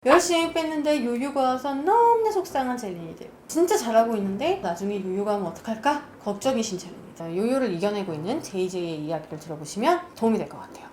열심히 뺐는데 요요가 와서 너무나 속상한 젤린이들. 진짜 잘하고 있는데 나중에 요요가 하면 어떡할까? 걱정이신 젤린이들. 요요를 이겨내고 있는 JJ의 이야기를 들어보시면 도움이 될 것 같아요.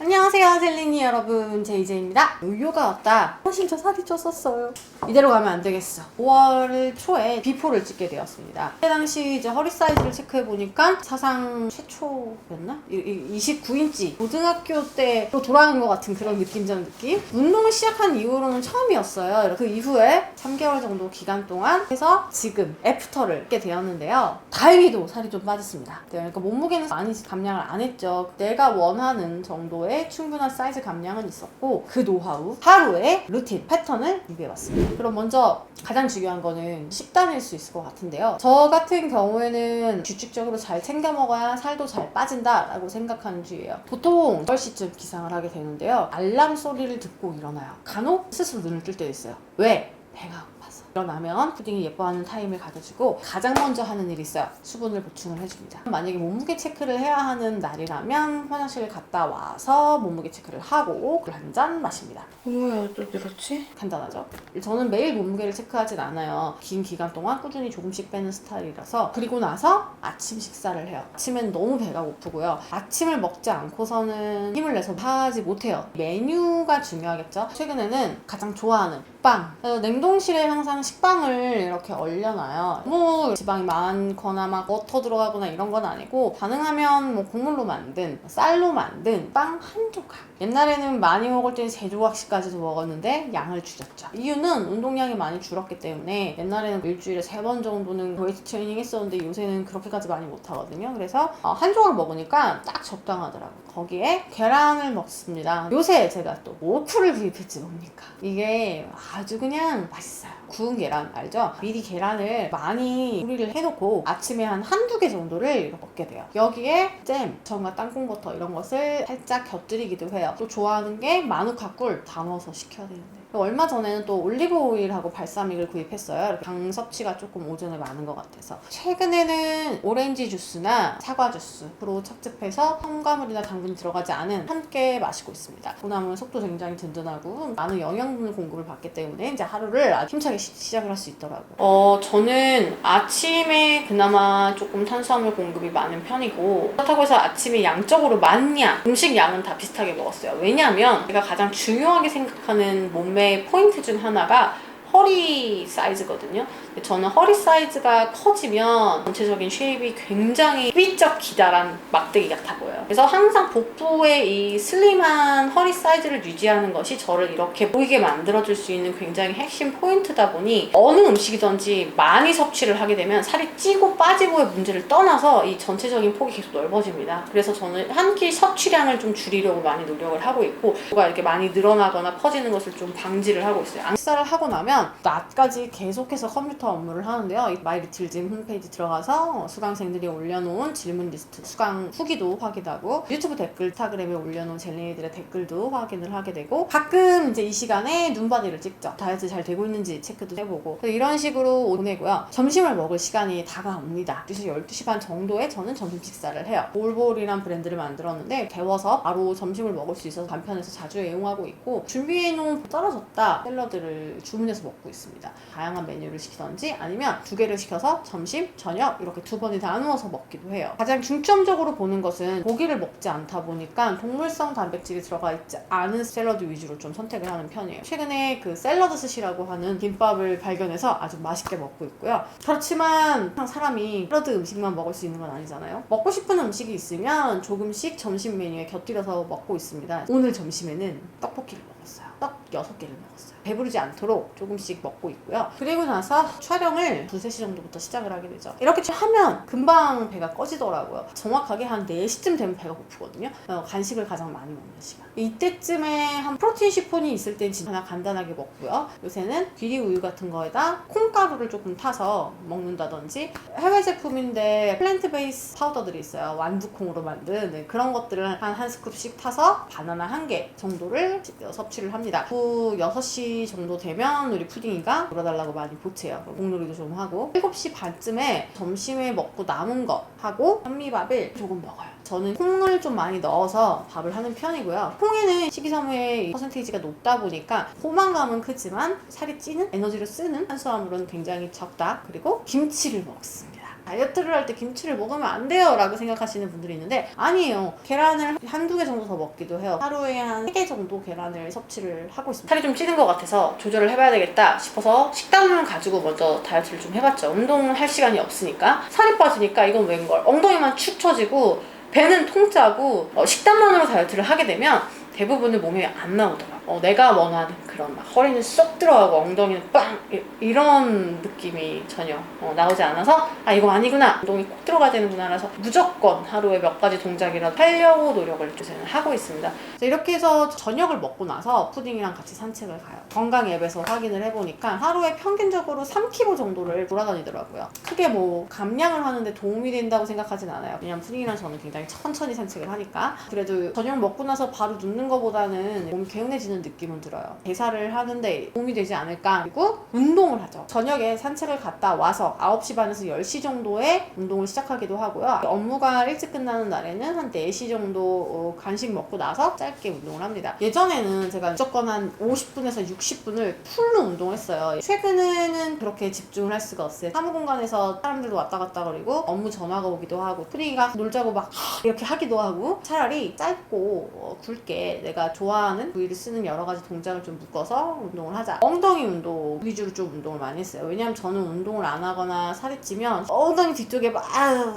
안녕하세요 젤리니 여러분, JJ입니다. 요요가 왔다. 진짜 살이 쪘었어요. 이대로 가면 안 되겠어. 5월 초에 비포를 찍게 되었습니다. 그때 당시 이제 허리 사이즈를 체크해보니까 사상 최초였나? 29인치. 고등학교 때로 돌아간 것 같은 그런 느낌적 느낌? 운동을 시작한 이후로는 처음이었어요. 그 이후에 3개월 정도 기간 동안 해서 지금 애프터를 찍게 되었는데요. 다행히도 살이 좀 빠졌습니다. 그러니까 몸무게는 많이 감량을 안 했죠. 내가 원하는 정도의 충분한 사이즈 감량은 있었고, 그 노하우, 하루의 루틴, 패턴을 준비해봤습니다. 그럼 먼저 가장 중요한 거는 식단일 수 있을 것 같은데요. 저 같은 경우에는 규칙적으로 잘 챙겨 먹어야 살도 잘 빠진다 라고 생각하는 주의예요. 보통 10시쯤 기상을 하게 되는데요. 알람 소리를 듣고 일어나요. 간혹 스스로 눈을 뜰 때도 있어요. 왜? 배가 고파서. 일어나면 푸딩이 예뻐하는 타임을 가져주고 가장 먼저 하는 일이 있어요. 수분을 보충을 해줍니다. 만약에 몸무게 체크를 해야 하는 날이라면 화장실을 갔다 와서 몸무게 체크를 하고 물 한 잔 마십니다. 뭐야 또 늘었지? 간단하죠? 저는 매일 몸무게를 체크하진 않아요. 긴 기간 동안 꾸준히 조금씩 빼는 스타일이라서. 그리고 나서 아침 식사를 해요. 아침엔 너무 배가 고프고요. 아침을 먹지 않고서는 힘을 내서 하지 못해요. 메뉴가 중요하겠죠? 최근에는 가장 좋아하는 빵. 냉동실에 항상 식빵을 이렇게 얼려놔요. 뭐 지방이 많거나 막 버터 들어가거나 이런 건 아니고, 가능하면 뭐 곡물로 만든, 쌀로 만든 빵 한 조각. 옛날에는 많이 먹을 때는 3조각씩까지도 먹었는데 양을 줄였죠. 이유는 운동량이 많이 줄었기 때문에. 옛날에는 일주일에 3번 정도는 웨이트 트레이닝 했었는데 요새는 그렇게까지 많이 못하거든요. 그래서 한 조각 먹으니까 딱 적당하더라고요. 거기에 계란을 먹습니다. 요새 제가 또 오크를 구입했지 뭡니까. 이게 아주 그냥 맛있어요. 구운 계란 알죠? 미리 계란을 많이 조리를 해놓고 아침에 한 한두 개 정도를 먹게 돼요. 여기에 잼, 전과 땅콩버터 이런 것을 살짝 곁들이기도 해요. 또 좋아하는 게 마누카 꿀 담아서 식혀야 되는데, 얼마 전에는 또 올리브 오일하고 발사믹을 구입했어요. 당 섭취가 조금 오전에 많은 것 같아서. 최근에는 오렌지 주스나 사과 주스로 착즙해서 첨가물이나 당분이 들어가지 않은 함께 마시고 있습니다. 콩나물 속도 굉장히 든든하고 많은 영양분을 공급을 받기 때문에 이제 하루를 아주 힘차게 시작을 할 수 있더라고요. 저는 아침에 그나마 조금 탄수화물 공급이 많은 편이고, 그렇다고 해서 아침에 양적으로 많냐, 음식 양은 다 비슷하게 먹었어요. 왜냐하면 제가 가장 중요하게 생각하는 몸매 포인트 중 하나가 허리 사이즈거든요. 저는 허리 사이즈가 커지면 전체적인 쉐입이 굉장히 삐쩍 기다란 막대기 같아 보여요. 그래서 항상 복부의 이 슬림한 허리 사이즈를 유지하는 것이 저를 이렇게 보이게 만들어줄 수 있는 굉장히 핵심 포인트다 보니, 어느 음식이든지 많이 섭취를 하게 되면 살이 찌고 빠지고의 문제를 떠나서 이 전체적인 폭이 계속 넓어집니다. 그래서 저는 한 끼 섭취량을 좀 줄이려고 많이 노력을 하고 있고, 뭐가 이렇게 많이 늘어나거나 퍼지는 것을 좀 방지를 하고 있어요. 식사를 하고 나면 낮까지 계속해서 컴퓨터 업무를 하는데요. 마이리틀짐 홈페이지 들어가서 수강생들이 올려놓은 질문 리스트, 수강 후기도 확인하고, 유튜브 댓글, 인스타그램에 올려놓은 젤리니들의 댓글도 확인을 하게 되고, 가끔 이제 이 시간에 눈바디를 찍죠. 다이어트 잘 되고 있는지 체크도 해보고, 이런 식으로 보내고요. 점심을 먹을 시간이 다가옵니다. 12시 반 정도에 저는 점심 식사를 해요. 볼볼이란 브랜드를 만들었는데 데워서 바로 점심을 먹을 수 있어서 간편해서 자주 애용하고 있고, 준비해놓은 떨어졌다 샐러드를 주문해서 먹고 있습니다. 다양한 메뉴를 시키던지 아니면 2개를 시켜서 점심, 저녁 이렇게 2번이 다 나누어서 먹기도 해요. 가장 중점적으로 보는 것은 고기를 먹지 않다 보니까 동물성 단백질이 들어가 있지 않은 샐러드 위주로 좀 선택을 하는 편이에요. 최근에 그 샐러드 스시라고 하는 김밥을 발견해서 아주 맛있게 먹고 있고요. 그렇지만 사람이 샐러드 음식만 먹을 수 있는 건 아니잖아요. 먹고 싶은 음식이 있으면 조금씩 점심 메뉴에 곁들여서 먹고 있습니다. 오늘 점심에는 떡볶이를 먹었어요. 떡 6개를 먹었어요. 배부르지 않도록 조금씩 먹고 있고요. 그리고 나서 촬영을 2-3시 정도부터 시작을 하게 되죠. 이렇게 하면 금방 배가 꺼지더라고요. 정확하게 한 4시쯤 되면 배가 고프거든요. 간식을 가장 많이 먹는 시간. 이때쯤에 한 프로틴 시폰이 있을 땐 진짜 하나 간단하게 먹고요. 요새는 귀리 우유 같은 거에다 콩가루를 조금 타서 먹는다든지, 해외 제품인데 플랜트 베이스 파우더들이 있어요. 완두콩으로 만든 그런 것들을 한 스쿱씩 타서 바나나 1개 정도를 섭취 섭취를 합니다. 오후 6시 정도 되면 우리 푸딩이가 놀아달라고 많이 보채요. 공놀이도 좀 하고 7시 반쯤에 점심에 먹고 남은 거 하고 현미밥을 조금 먹어요. 저는 콩을 좀 많이 넣어서 밥을 하는 편이고요. 콩에는 식이섬유의 퍼센테이지가 높다 보니까 포만감은 크지만 살이 찌는, 에너지를 쓰는 탄수화물은 굉장히 적다. 그리고 김치를 먹습니다. 다이어트를 할 때 김치를 먹으면 안 돼요 라고 생각하시는 분들이 있는데 아니에요. 계란을 한두 개 정도 더 먹기도 해요. 하루에 한 3개 정도 계란을 섭취를 하고 있습니다. 살이 좀 찌는 것 같아서 조절을 해봐야 되겠다 싶어서 식단을 가지고 먼저 다이어트를 좀 해봤죠. 운동을 할 시간이 없으니까 살이 빠지니까 이건 웬걸, 엉덩이만 축 처지고 배는 통짜고 식단만으로 다이어트를 하게 되면 대부분의 몸에 안 나오더라고. 내가 원하는 그런 막 허리는 쏙 들어가고 엉덩이는 빵 이런 느낌이 전혀 나오지 않아서 아 이거 아니구나, 엉덩이 꼭 들어가야 되는구나 라서 무조건 하루에 몇 가지 동작이라도 하려고 노력을 요새는 하고 있습니다. 이렇게 해서 저녁을 먹고 나서 푸딩이랑 같이 산책을 가요. 건강 앱에서 확인을 해보니까 하루에 평균적으로 3km 정도를 돌아다니더라고요. 크게 뭐 감량을 하는데 도움이 된다고 생각하진 않아요. 왜냐면 푸딩이랑 저는 굉장히 천천히 산책을 하니까. 그래도 저녁 먹고 나서 바로 눕는 것보다는 몸이 개운해지는 느낌은 들어요. 대사를 하는데 도움이 되지 않을까. 그리고 운동을 하죠. 저녁에 산책을 갔다 와서 9시 반에서 10시 정도에 운동을 시작하기도 하고요. 업무가 일찍 끝나는 날에는 한 4시 정도 간식 먹고 나서 짧게 운동을 합니다. 예전에는 제가 무조건 한 50분에서 60분을 풀로 운동했어요. 최근에는 그렇게 집중을 할 수가 없어요. 사무공간에서 사람들도 왔다 갔다 그리고 업무 전화가 오기도 하고 푸딩이가 놀자고 막 이렇게 하기도 하고 차라리 짧고 굵게 내가 좋아하는 부위를 쓰는 여러 가지 동작을 좀 묶어서 운동을 하자. 엉덩이 운동 위주로 좀 운동을 많이 했어요. 왜냐면 저는 운동을 안 하거나 살이 찌면 엉덩이 뒤쪽에 막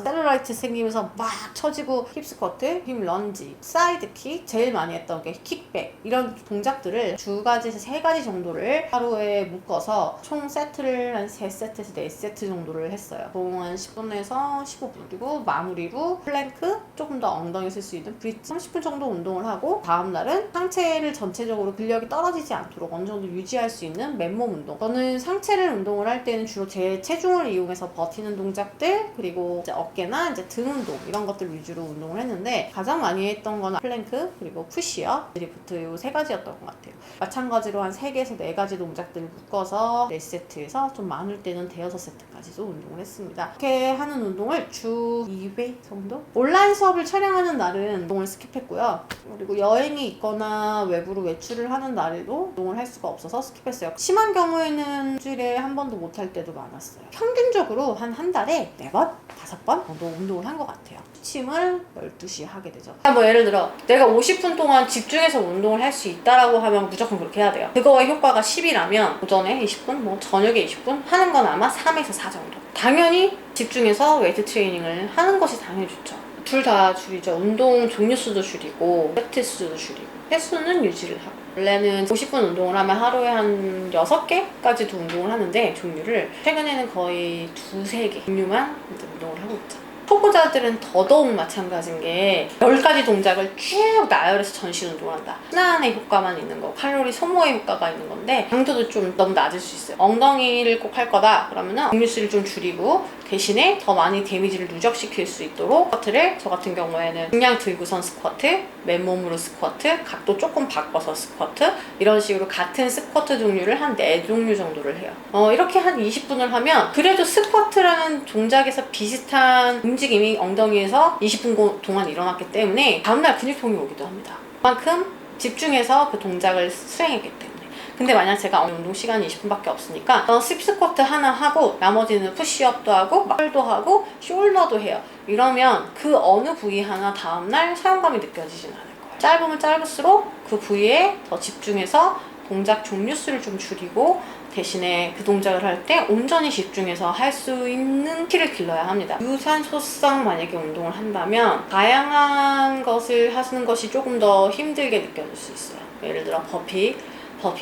셀룰라이트 생기면서 막 처지고 힙스쿼트, 힙 런지, 사이드킥, 제일 많이 했던 게 킥백 이런 동작들을 2가지에서 3가지 정도를 하루에 묶어서 총 세트를 한 3세트에서 4세트 정도를 했어요. 총 한 10분에서 15분. 그리고 마무리로 플랭크, 조금 더 엉덩이 쓸 수 있는 브릿지 30분 정도 운동을 하고 다음날은 상체를 전체적으로 근력이 떨어지지 않도록 어느 정도 유지할 수 있는 맨몸 운동. 저는 상체를 운동을 할 때는 주로 제 체중을 이용해서 버티는 동작들, 그리고 이제 어깨나 이제 등 운동 이런 것들 위주로 운동을 했는데 가장 많이 했던 건 플랭크, 그리고 푸시업, 드리프트 이 3가지였던 것 같아요. 마찬가지로 한 3개에서 4가지 동작들을 묶어서 4세트에서 좀 많을 때는 5-6세트까지도 운동을 했습니다. 이렇게 하는 운동을 주 2회 정도? 온라인 수업을 촬영하는 날은 운동을 스킵했고요. 그리고 여행이 있거나 외부로 외출을 하는 날에도 운동을 할 수가 없어서 스킵했어요. 심한 경우에는 일주일에 한 번도 못 할 때도 많았어요. 평균적으로 한 달에 4번, 5번 정도 운동을 한 것 같아요. 취침을 12시에 하게 되죠. 뭐 예를 들어 내가 50분 동안 집중해서 운동을 할 수 있다라고 하면 무조건 그렇게 해야 돼요. 그거의 효과가 10이라면 오전에 20분, 뭐 저녁에 20분 하는 건 아마 3에서 4 정도. 당연히 집중해서 웨이트 트레이닝을 하는 것이 당연히 좋죠. 둘 다 줄이죠. 운동 종류 수도 줄이고 세트 수도 줄이고 횟수는 유지를 하고. 원래는 50분 운동을 하면 하루에 한 6개까지도 운동을 하는데 종류를 최근에는 거의 2-3개 종류만 운동을 하고 있죠. 초보자들은 더더욱 마찬가지인 게 10가지 동작을 쭉 나열해서 전신 운동을 한다. 순환의 효과만 있는 거, 칼로리 소모의 효과가 있는 건데 강도도 좀 너무 낮을 수 있어요. 엉덩이를 꼭 할 거다 그러면은 종류 수를 좀 줄이고 대신에 더 많이 데미지를 누적시킬 수 있도록 스쿼트를, 저 같은 경우에는 그냥 들고선 스쿼트, 맨몸으로 스쿼트, 각도 조금 바꿔서 스쿼트 이런 식으로 같은 스쿼트 종류를 한 4종류 정도를 해요. 이렇게 한 20분을 하면 그래도 스쿼트라는 동작에서 비슷한 움직임이 엉덩이에서 20분 동안 일어났기 때문에 다음날 근육통이 오기도 합니다. 그만큼 집중해서 그 동작을 수행했기 때문에. 근데 만약 제가 운동 시간이 20분밖에 없으니까 스쿼트 하나 하고 나머지는 푸시업도 하고 컬도 하고 숄더도 해요. 이러면 그 어느 부위 하나 다음날 사용감이 느껴지진 않을 거예요. 짧으면 짧을수록 그 부위에 더 집중해서 동작 종류 수를 좀 줄이고 대신에 그 동작을 할 때 온전히 집중해서 할 수 있는 키를 길러야 합니다. 유산소성 만약에 운동을 한다면 다양한 것을 하시는 것이 조금 더 힘들게 느껴질 수 있어요. 예를 들어 버피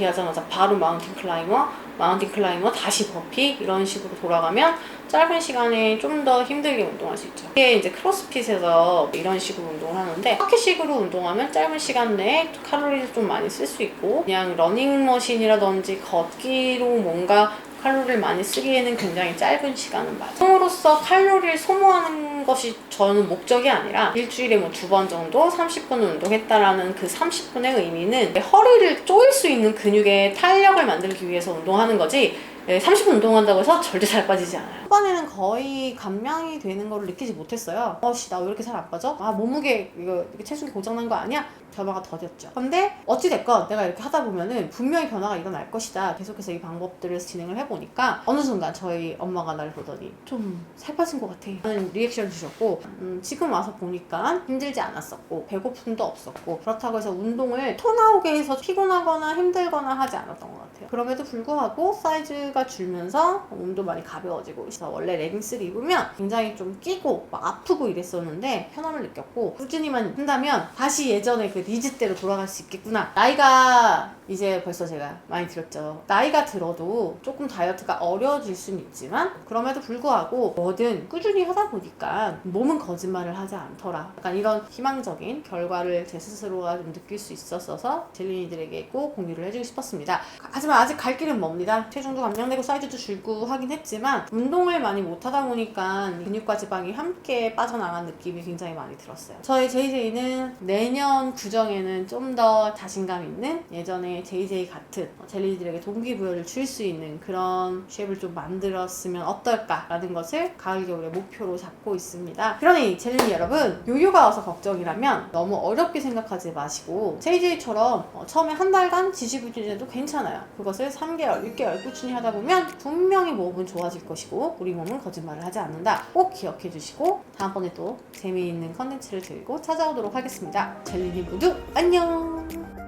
하자마자 바로 마운틴 클라이머 다시 버피 이런 식으로 돌아가면 짧은 시간에 좀 더 힘들게 운동할 수 있죠. 이게 이제 크로스핏에서 이런 식으로 운동을 하는데 서킷식으로 운동하면 짧은 시간 내에 칼로리를 좀 많이 쓸 수 있고 그냥 러닝머신이라든지 걷기로 뭔가 칼로리를 많이 쓰기에는 굉장히 짧은 시간은 맞아요. 운동으로서 칼로리를 소모하는 것이 저는 목적이 아니라 일주일에 뭐 2번 정도 30분 운동했다라는 그 30분의 의미는 허리를 조일 수 있는 근육의 탄력을 만들기 위해서 운동하는 거지 30분 운동한다고 해서 절대 살 빠지지 않아요. 초반에는 거의 감량이 되는 걸 느끼지 못했어요. 나 왜 이렇게 살 안 빠져? 몸무게 이렇게 체중이 고장난 거 아니야? 변화가 더뎠죠. 근데 어찌됐건 내가 이렇게 하다 보면은 분명히 변화가 일어날 것이다. 계속해서 이 방법들을 진행을 해보니까 어느 순간 저희 엄마가 나를 보더니 좀 살 빠진 것 같아 라는 리액션 주셨고 지금 와서 보니까 힘들지 않았었고 배고픔도 없었고 그렇다고 해서 운동을 토 나오게 해서 피곤하거나 힘들거나 하지 않았던 것 같아요. 그럼에도 불구하고 사이즈가 줄면서 몸도 많이 가벼워지고 그래서 원래 레깅스를 입으면 굉장히 좀 끼고 막 아프고 이랬었는데 편함을 느꼈고 꾸준히만 한다면 다시 예전에 그 니즈대로 돌아갈 수 있겠구나. 나이가 이제 벌써 제가 많이 들었죠. 나이가 들어도 조금 다이어트가 어려워질 수는 있지만 그럼에도 불구하고 뭐든 꾸준히 하다 보니까 몸은 거짓말을 하지 않더라. 약간 이런 희망적인 결과를 제 스스로가 좀 느낄 수 있었어서 젤린이들에게 꼭 공유를 해주고 싶었습니다. 하지만 아직 갈 길은 멉니다. 체중도 감량되고 사이즈도 줄고 하긴 했지만 운동을 많이 못하다 보니까 근육과 지방이 함께 빠져나간 느낌이 굉장히 많이 들었어요. 저희 JJ는 내년 구정에는 좀 더 자신감 있는 예전에 JJ 같은 젤리들에게 동기부여를 줄 수 있는 그런 쉐입을 좀 만들었으면 어떨까라는 것을 가을 겨울에 목표로 잡고 있습니다. 그러니 젤리 여러분, 요요가 와서 걱정이라면 너무 어렵게 생각하지 마시고 JJ처럼 처음에 한 달간 지지부진해도 괜찮아요. 그것을 3개월, 6개월 꾸준히 하다 보면 분명히 몸은 좋아질 것이고 우리 몸은 거짓말을 하지 않는다. 꼭 기억해 주시고 다음번에 또 재미있는 컨텐츠를 들고 찾아오도록 하겠습니다. 젤리님 모두 안녕.